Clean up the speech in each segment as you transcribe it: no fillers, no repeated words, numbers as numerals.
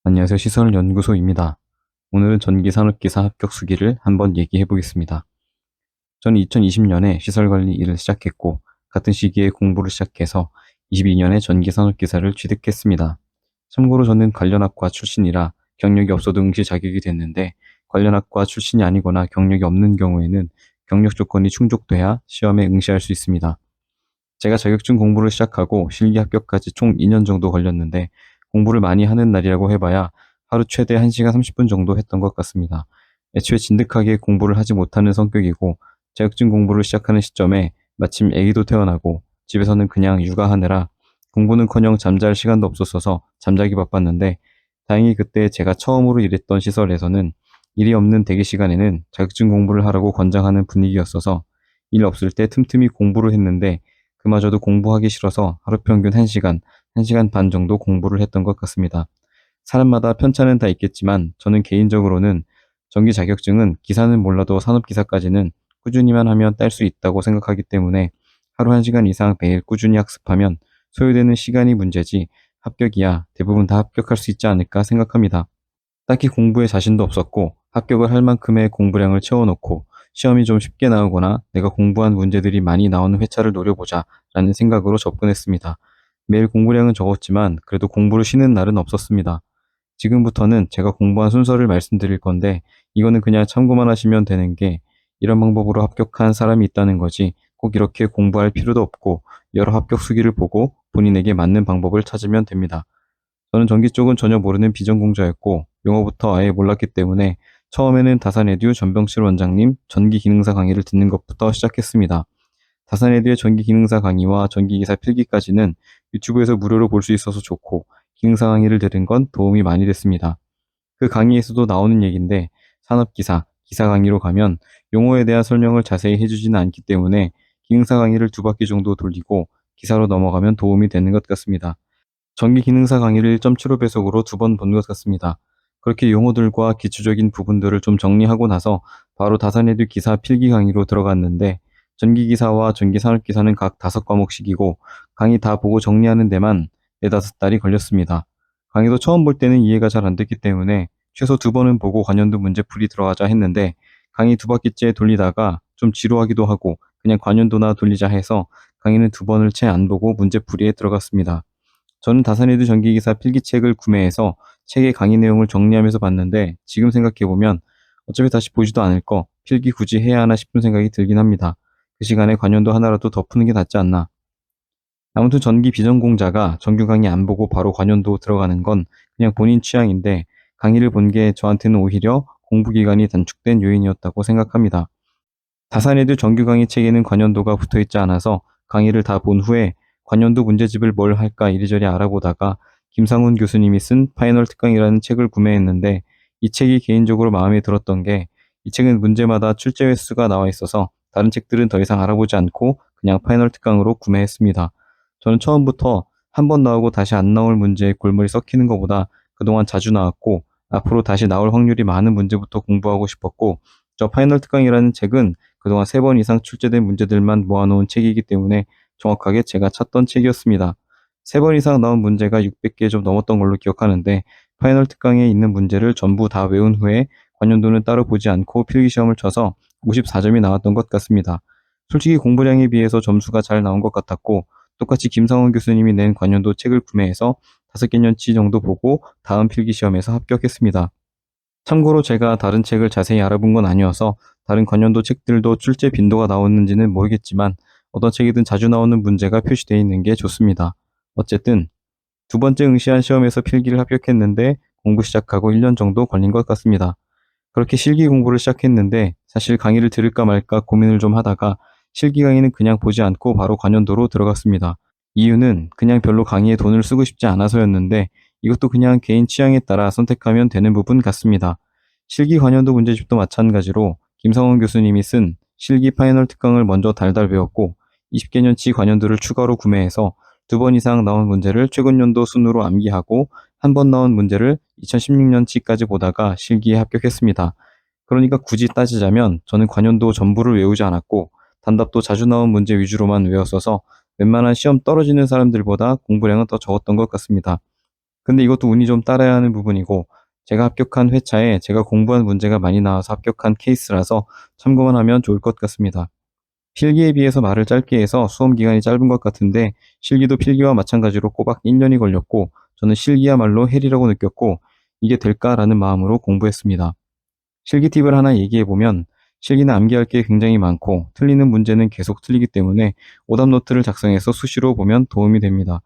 안녕하세요. 시설연구소입니다. 오늘은 전기산업기사 합격 수기를 한번 얘기해 보겠습니다. 저는 2020년에 시설관리 일을 시작했고, 같은 시기에 공부를 시작해서 22년에 전기산업기사를 취득했습니다. 참고로 저는 관련 학과 출신이라 경력이 없어도 응시 자격이 됐는데, 관련 학과 출신이 아니거나 경력이 없는 경우에는 경력 조건이 충족돼야 시험에 응시할 수 있습니다. 제가 자격증 공부를 시작하고 실기 합격까지 총 2년 정도 걸렸는데, 공부를 많이 하는 날이라고 해봐야 하루 최대 1시간 30분 정도 했던 것 같습니다. 애초에 진득하게 공부를 하지 못하는 성격이고, 자격증 공부를 시작하는 시점에 마침 아기도 태어나고 집에서는 그냥 육아하느라 공부는커녕 잠잘 시간도 없었어서 잠자기 바빴는데, 다행히 그때 제가 처음으로 일했던 시설에서는 일이 없는 대기 시간에는 자격증 공부를 하라고 권장하는 분위기였어서 일 없을 때 틈틈이 공부를 했는데, 그마저도 공부하기 싫어서 하루 평균 1시간, 1시간 반 정도 공부를 했던 것 같습니다. 사람마다 편차는 다 있겠지만 저는 개인적으로는 전기 자격증은 기사는 몰라도 산업기사까지는 꾸준히만 하면 딸 수 있다고 생각하기 때문에 하루 1시간 이상 매일 꾸준히 학습하면 소요되는 시간이 문제지 합격이야 대부분 다 합격할 수 있지 않을까 생각합니다. 딱히 공부에 자신도 없었고 합격을 할 만큼의 공부량을 채워놓고 시험이 좀 쉽게 나오거나 내가 공부한 문제들이 많이 나오는 회차를 노려보자 라는 생각으로 접근했습니다. 매일 공부량은 적었지만 그래도 공부를 쉬는 날은 없었습니다. 지금부터는 제가 공부한 순서를 말씀드릴 건데, 이거는 그냥 참고만 하시면 되는 게, 이런 방법으로 합격한 사람이 있다는 거지 꼭 이렇게 공부할 필요도 없고 여러 합격 수기를 보고 본인에게 맞는 방법을 찾으면 됩니다. 저는 전기 쪽은 전혀 모르는 비전공자였고 용어부터 아예 몰랐기 때문에 처음에는 다산에듀 전병실 원장님 전기 기능사 강의를 듣는 것부터 시작했습니다. 다산에듀의 전기 기능사 강의와 전기기사 필기까지는 유튜브에서 무료로 볼 수 있어서 좋고, 기능사 강의를 들은 건 도움이 많이 됐습니다. 그 강의에서도 나오는 얘기인데, 산업기사, 기사 강의로 가면 용어에 대한 설명을 자세히 해주지는 않기 때문에 기능사 강의를 2바퀴 정도 돌리고 기사로 넘어가면 도움이 되는 것 같습니다. 전기 기능사 강의를 1.75배속으로 2번 본 것 같습니다. 그렇게 용어들과 기초적인 부분들을 좀 정리하고 나서 바로 다산에듀 기사 필기 강의로 들어갔는데, 전기기사와 전기산업기사는 각 5과목씩이고 강의 다 보고 정리하는 데만 4~5달이 걸렸습니다. 강의도 처음 볼 때는 이해가 잘 안 됐기 때문에 최소 2번은 보고 관연도 문제풀이 들어가자 했는데, 강의 2바퀴째 돌리다가 좀 지루하기도 하고 그냥 관연도나 돌리자 해서 강의는 2번을 채 안 보고 문제풀이에 들어갔습니다. 저는 다산에듀 전기기사 필기책을 구매해서 책의 강의 내용을 정리하면서 봤는데, 지금 생각해보면 어차피 다시 보지도 않을 거 필기 굳이 해야 하나 싶은 생각이 들긴 합니다. 그 시간에 관연도 하나라도 더 푸는 게 낫지 않나. 아무튼 전기 비전공자가 정규 강의 안 보고 바로 관연도 들어가는 건 그냥 본인 취향인데, 강의를 본 게 저한테는 오히려 공부 기간이 단축된 요인이었다고 생각합니다. 다산에듀 정규 강의 책에는 관연도가 붙어있지 않아서 강의를 다 본 후에 관연도 문제집을 뭘 할까 이리저리 알아보다가 김상훈 교수님이 쓴 파이널 특강이라는 책을 구매했는데, 이 책이 개인적으로 마음에 들었던 게, 이 책은 문제마다 출제 횟수가 나와 있어서 다른 책들은 더 이상 알아보지 않고 그냥 파이널 특강으로 구매했습니다. 저는 처음부터 한 번 나오고 다시 안 나올 문제에 골머리 썩히는 것보다 그동안 자주 나왔고 앞으로 다시 나올 확률이 많은 문제부터 공부하고 싶었고, 저 파이널 특강이라는 책은 그동안 3번 이상 출제된 문제들만 모아놓은 책이기 때문에 정확하게 제가 찾던 책이었습니다. 3번 이상 나온 문제가 600개 좀 넘었던 걸로 기억하는데, 파이널 특강에 있는 문제를 전부 다 외운 후에 관연도는 따로 보지 않고 필기시험을 쳐서 54점이 나왔던 것 같습니다. 솔직히 공부량에 비해서 점수가 잘 나온 것 같았고, 똑같이 김상원 교수님이 낸 관연도 책을 구매해서 5개년치 정도 보고 다음 필기시험에서 합격했습니다. 참고로 제가 다른 책을 자세히 알아본 건 아니어서 다른 관련도 책들도 출제 빈도가 나오는지는 모르겠지만, 어떤 책이든 자주 나오는 문제가 표시되어 있는 게 좋습니다. 어쨌든 2번째 응시한 시험에서 필기를 합격했는데 공부 시작하고 1년 정도 걸린 것 같습니다. 그렇게 실기 공부를 시작했는데 사실 강의를 들을까 말까 고민을 좀 하다가 실기 강의는 그냥 보지 않고 바로 관연도로 들어갔습니다. 이유는 그냥 별로 강의에 돈을 쓰고 싶지 않아서였는데, 이것도 그냥 개인 취향에 따라 선택하면 되는 부분 같습니다. 실기 관연도 문제집도 마찬가지로 김성원 교수님이 쓴 실기 파이널 특강을 먼저 달달 배웠고 20개년치 관연도를 추가로 구매해서 2번 이상 나온 문제를 최근 연도 순으로 암기하고 한 번 나온 문제를 2016년치까지 보다가 실기에 합격했습니다. 그러니까 굳이 따지자면 저는 관연도 전부를 외우지 않았고 단답도 자주 나온 문제 위주로만 외웠어서 웬만한 시험 떨어지는 사람들보다 공부량은 더 적었던 것 같습니다. 근데 이것도 운이 좀 따라야 하는 부분이고 제가 합격한 회차에 제가 공부한 문제가 많이 나와서 합격한 케이스라서 참고만 하면 좋을 것 같습니다. 필기에 비해서 말을 짧게 해서 수험 기간이 짧은 것 같은데 실기도 필기와 마찬가지로 꼬박 1년이 걸렸고 저는 실기야말로 헬이라고 느꼈고 이게 될까라는 마음으로 공부했습니다. 실기 팁을 하나 얘기해보면 실기는 암기할 게 굉장히 많고 틀리는 문제는 계속 틀리기 때문에 오답 노트를 작성해서 수시로 보면 도움이 됩니다.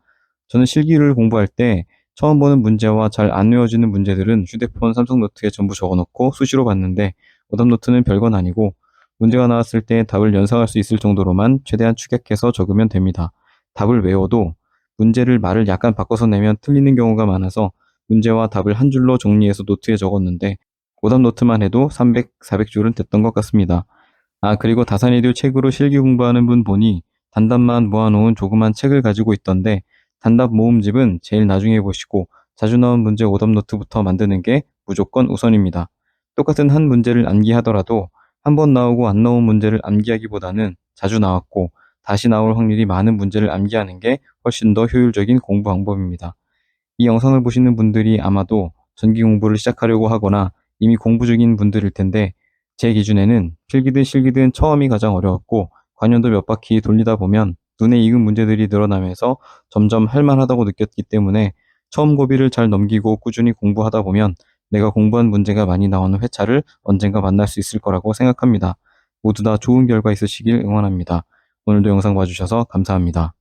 저는 실기를 공부할 때 처음 보는 문제와 잘 안 외워지는 문제들은 휴대폰 삼성 노트에 전부 적어놓고 수시로 봤는데 오답 노트는 별건 아니고 문제가 나왔을 때 답을 연상할 수 있을 정도로만 최대한 축약해서 적으면 됩니다. 답을 외워도 문제를 말을 약간 바꿔서 내면 틀리는 경우가 많아서 문제와 답을 한 줄로 정리해서 노트에 적었는데 오답 노트만 해도 300, 400줄은 됐던 것 같습니다. 아, 그리고 다산이도 책으로 실기 공부하는 분 보니 단답만 모아놓은 조그만 책을 가지고 있던데 단답 모음집은 제일 나중에 보시고 자주 나온 문제 오답 노트부터 만드는 게 무조건 우선입니다. 똑같은 한 문제를 암기하더라도 한 번 나오고 안 나온 문제를 암기하기보다는 자주 나왔고 다시 나올 확률이 많은 문제를 암기하는 게 훨씬 더 효율적인 공부 방법입니다. 이 영상을 보시는 분들이 아마도 전기 공부를 시작하려고 하거나 이미 공부 중인 분들일 텐데 제 기준에는 필기든 실기든 처음이 가장 어려웠고 관련도 몇 바퀴 돌리다 보면 눈에 익은 문제들이 늘어나면서 점점 할만하다고 느꼈기 때문에 처음 고비를 잘 넘기고 꾸준히 공부하다 보면 내가 공부한 문제가 많이 나오는 회차를 언젠가 만날 수 있을 거라고 생각합니다. 모두 다 좋은 결과 있으시길 응원합니다. 오늘도 영상 봐주셔서 감사합니다.